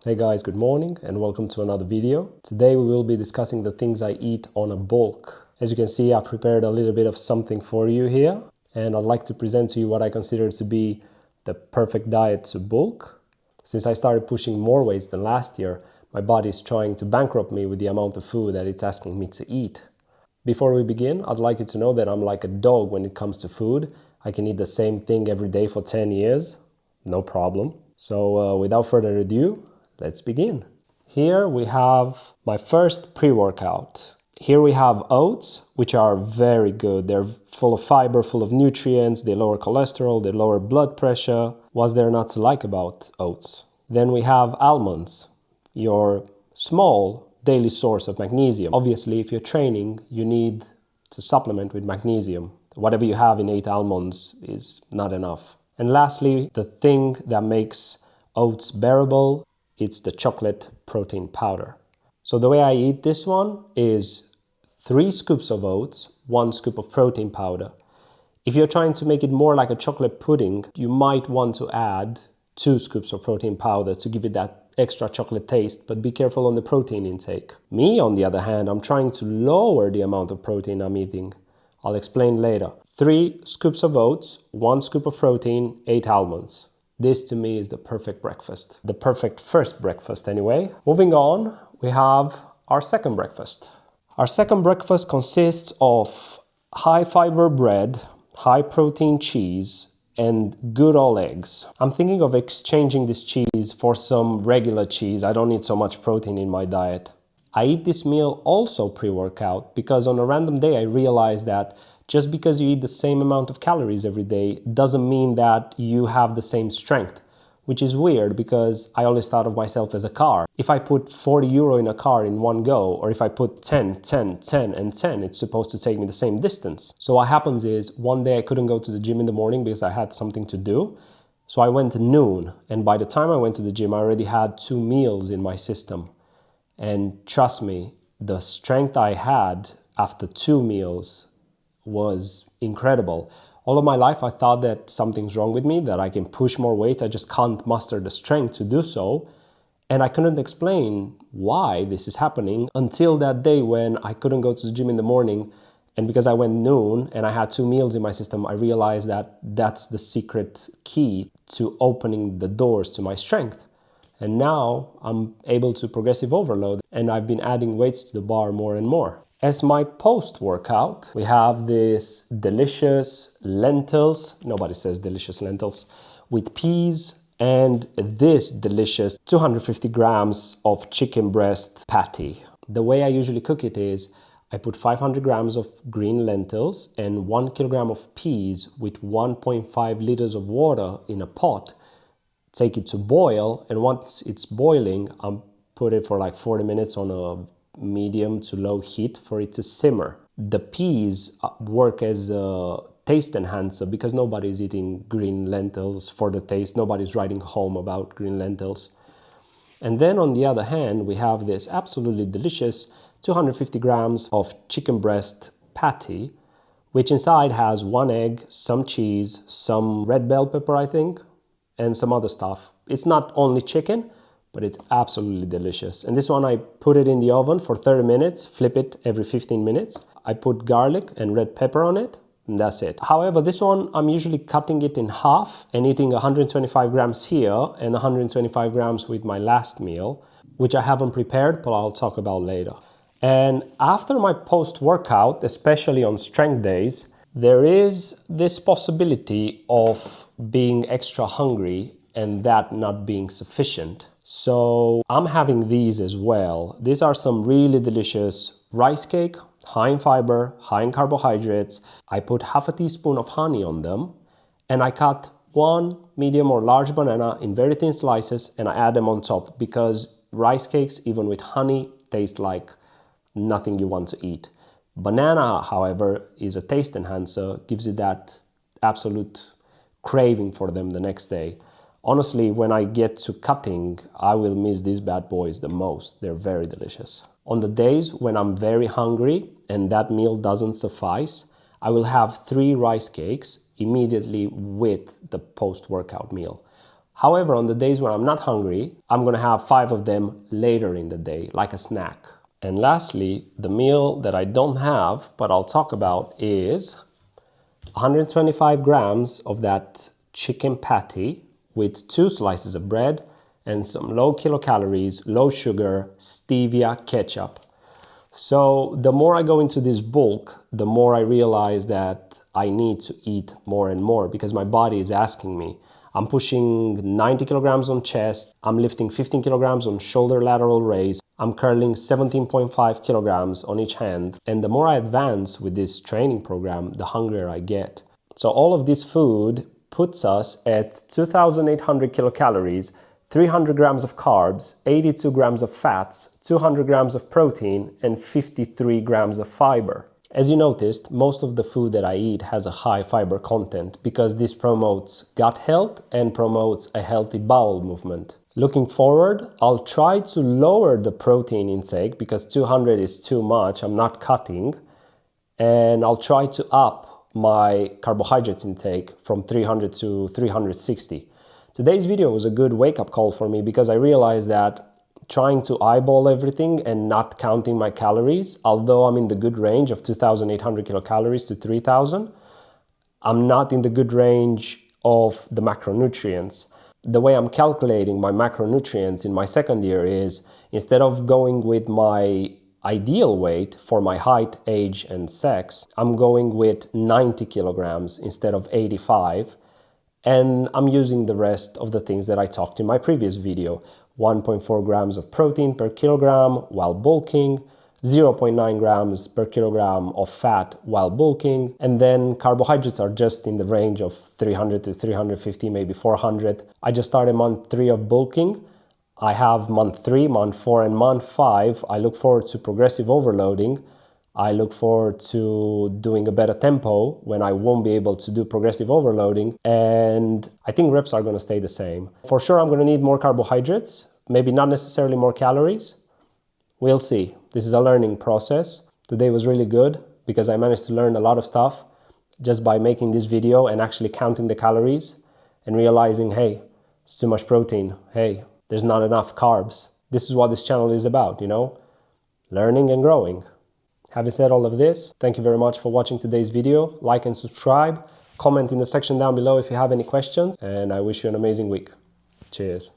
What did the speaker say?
Hey guys, good morning and welcome to another video. Today we will be discussing the things I eat on a bulk. As you can see, I prepared a little bit of something for you here, and I'd like to present to you what I consider to be the perfect diet to bulk. Since I started pushing more weights than last year, my body is trying to bankrupt me with the amount of food that it's asking me to eat. Before we begin, I'd like you to know that I'm like a dog when it comes to food. I can eat the same thing every day for 10 years, no problem. So without further ado, let's begin. Here we have my first pre-workout. Here we have oats, which are very good. They're full of fiber, full of nutrients, they lower cholesterol, they lower blood pressure. What's there not to like about oats? Then we have almonds, your small daily source of magnesium. Obviously, if you're training, you need to supplement with magnesium. Whatever you have in 8 almonds is not enough. And lastly, the thing that makes oats bearable, it's the chocolate protein powder. So the way I eat this one is 3 scoops of oats, 1 scoop of protein powder. If you're trying to make it more like a chocolate pudding, you might want to add 2 scoops of protein powder to give it that extra chocolate taste, but be careful on the protein intake. Me, on the other hand, I'm trying to lower the amount of protein I'm eating. I'll explain later. 3 scoops of oats, 1 scoop of protein, 8 almonds. This to me is the perfect breakfast. The perfect first breakfast anyway. Moving on, we have our second breakfast. Our second breakfast consists of high fiber bread, high protein cheese, and good old eggs. I'm thinking of exchanging this cheese for some regular cheese. I don't need so much protein in my diet. I eat this meal also pre-workout because on a random day I realized that just because you eat the same amount of calories every day doesn't mean that you have the same strength, which is weird because I always thought of myself as a car. If I put 40 euro in a car in one go, or if I put 10, 10, 10 and 10, it's supposed to take me the same distance. So what happens is one day I couldn't go to the gym in the morning because I had something to do. So I went at noon, and by the time I went to the gym, I already had 2 meals in my system. And trust me, the strength I had after 2 meals was incredible. All of my life I thought that something's wrong with me, that I can push more weight, I just can't muster the strength to do so. And I couldn't explain why this is happening until that day when I couldn't go to the gym in the morning. And because I went noon and I had 2 meals in my system, I realized that that's the secret key to opening the doors to my strength. And now I'm able to progressive overload, and I've been adding weights to the bar more and more. As my post-workout, we have this delicious lentils, nobody says delicious lentils, with peas, and this delicious 250 grams of chicken breast patty. The way I usually cook it is I put 500 grams of green lentils and 1 kilogram of peas with 1.5 liters of water in a pot. Take it to boil, and once it's boiling, I'll put it for like 40 minutes on a medium to low heat for it to simmer. The peas work as a taste enhancer because nobody's eating green lentils for the taste. Nobody's writing home about green lentils. And then on the other hand, we have this absolutely delicious 250 grams of chicken breast patty, which inside has 1 egg, some cheese, some red bell pepper, I think, and some other stuff. It's not only chicken, but it's absolutely delicious. And this one, I put it in the oven for 30 minutes, flip it every 15 minutes. I put garlic and red pepper on it, and that's it. However, this one, I'm usually cutting it in half and eating 125 grams here and 125 grams with my last meal, which I haven't prepared, but I'll talk about later. And after my post-workout, especially on strength days, there is this possibility of being extra hungry and that not being sufficient. So I'm having these as well. These are some really delicious rice cake, high in fiber, high in carbohydrates. I put half a teaspoon of honey on them, and I cut 1 medium or large banana in very thin slices, and I add them on top because rice cakes, even with honey, taste like nothing you want to eat. Banana, however, is a taste enhancer, gives it that absolute craving for them the next day. Honestly, when I get to cutting, I will miss these bad boys the most. They're very delicious. On the days when I'm very hungry and that meal doesn't suffice, I will have 3 rice cakes immediately with the post-workout meal. However, on the days when I'm not hungry, I'm gonna have 5 of them later in the day, like a snack. And lastly, the meal that I don't have, but I'll talk about, is 125 grams of that chicken patty with 2 slices of bread and some low kilocalories, low sugar, stevia ketchup. So the more I go into this bulk, the more I realize that I need to eat more and more because my body is asking me. I'm pushing 90 kilograms on chest, I'm lifting 15 kilograms on shoulder lateral raise, I'm curling 17.5 kilograms on each hand, and the more I advance with this training program, the hungrier I get. So all of this food puts us at 2,800 kilocalories, 300 grams of carbs, 82 grams of fats, 200 grams of protein, and 53 grams of fiber. As you noticed, most of the food that I eat has a high fiber content because this promotes gut health and promotes a healthy bowel movement. Looking forward, I'll try to lower the protein intake because 200 is too much, I'm not cutting, and I'll try to up my carbohydrates intake from 300 to 360. Today's video was a good wake-up call for me because I realized that trying to eyeball everything and not counting my calories, although I'm in the good range of 2,800 kilocalories to 3,000, I'm not in the good range of the macronutrients. The way I'm calculating my macronutrients in my second year is, instead of going with my ideal weight for my height, age, and sex, I'm going with 90 kilograms instead of 85. And I'm using the rest of the things that I talked in my previous video. 1.4 grams of protein per kilogram while bulking, 0.9 grams per kilogram of fat while bulking, and then carbohydrates are just in the range of 300 to 350, maybe 400. I just started month 3 of bulking. I have month 3, month 4, and month 5. I look forward to progressive overloading. I look forward to doing a better tempo when I won't be able to do progressive overloading, and I think reps are going to stay the same. For sure I'm going to need more carbohydrates, maybe not necessarily more calories. We'll see. This is a learning process. Today was really good because I managed to learn a lot of stuff just by making this video and actually counting the calories and realizing, hey, it's too much protein. Hey, there's not enough carbs. This is what this channel is about, you know? Learning and growing. Having said all of this, thank you very much for watching today's video. Like and subscribe. Comment in the section down below if you have any questions. And I wish you an amazing week. Cheers.